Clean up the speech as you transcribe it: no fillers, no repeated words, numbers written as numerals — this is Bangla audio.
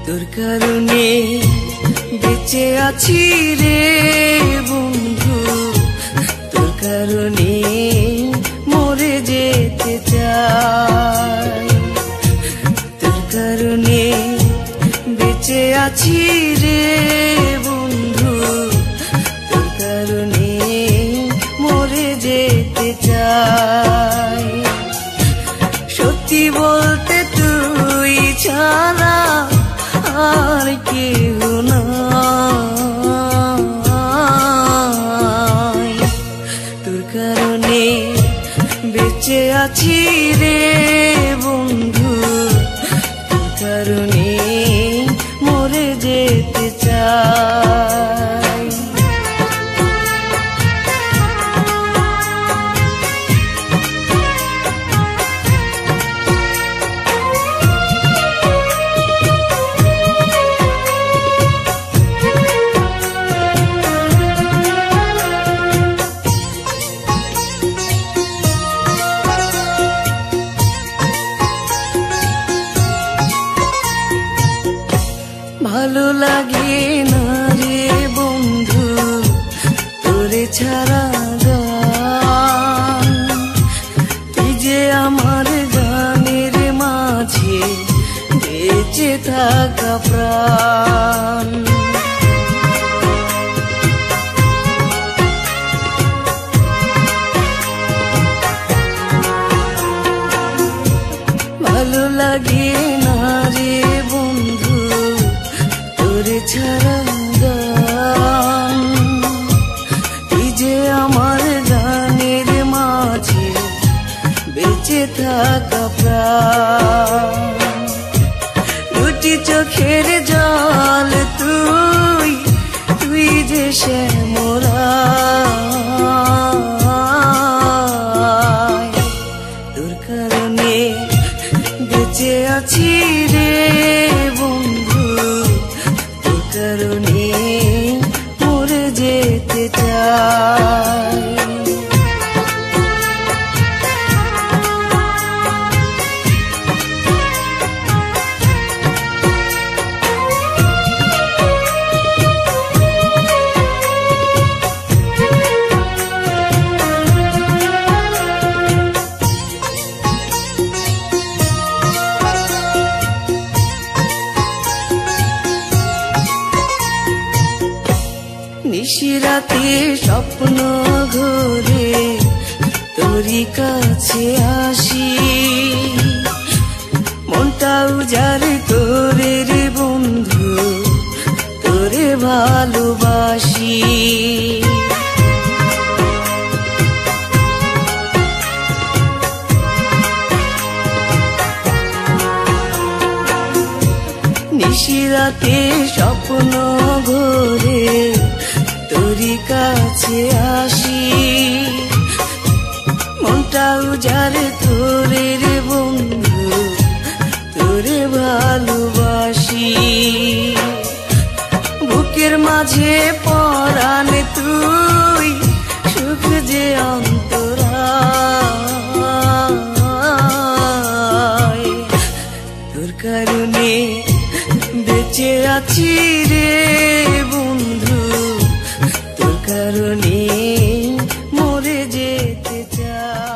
তোর কারণে বেঁচে আছি রে বন্ধু, তোর কারণে মরে যেতে চাই। তোর কারণে বেঁচে আছি রে বন্ধু, তোর কারণে মরে যেতে চাই। সত্যি বলতে তুই ছাড়া আর কেউ নাই। তোর কারণে বেঁচে আছি রে বন্ধু, তোর কারণে মরে যেতে চাই। ভালো লাগে না রে বন্ধু তোরে ছাড়া গান, তুই যে আমার গানের মাঝে বেঁচে থাকা প্রাণ। ভালো লাগে না রে বন্ধু তোরে ছাড়া গান, তুই যে আমার গানের মাঝে বেঁচে থাকা প্রাণ। দুটি চোখের জল তুই, তুই যে শ্যামলায়। তোর কারণে বেঁচে আছি রে বন্ধু, তোর কারণে মরে যেতে চাই। নিশিরাতে স্বপ্ন ঘোরে তোরই কাছে আসি, মনটা উজাড় তোরে রে বন্ধু, তোরে ভালোবাসি। নিশিরাতে স্বপ্ন ঘোরে তোরই কাছে আসি, মনটা উজাড় তোরে রে বন্ধু, তোরে ভালোবাসি। বুকের মাঝে পরাণ তুই, সুখ যে অন্তরায়। তোর কারণে বেঁচে আছি রে বন্ধু, তোর কারণে মরে যেতে চাই।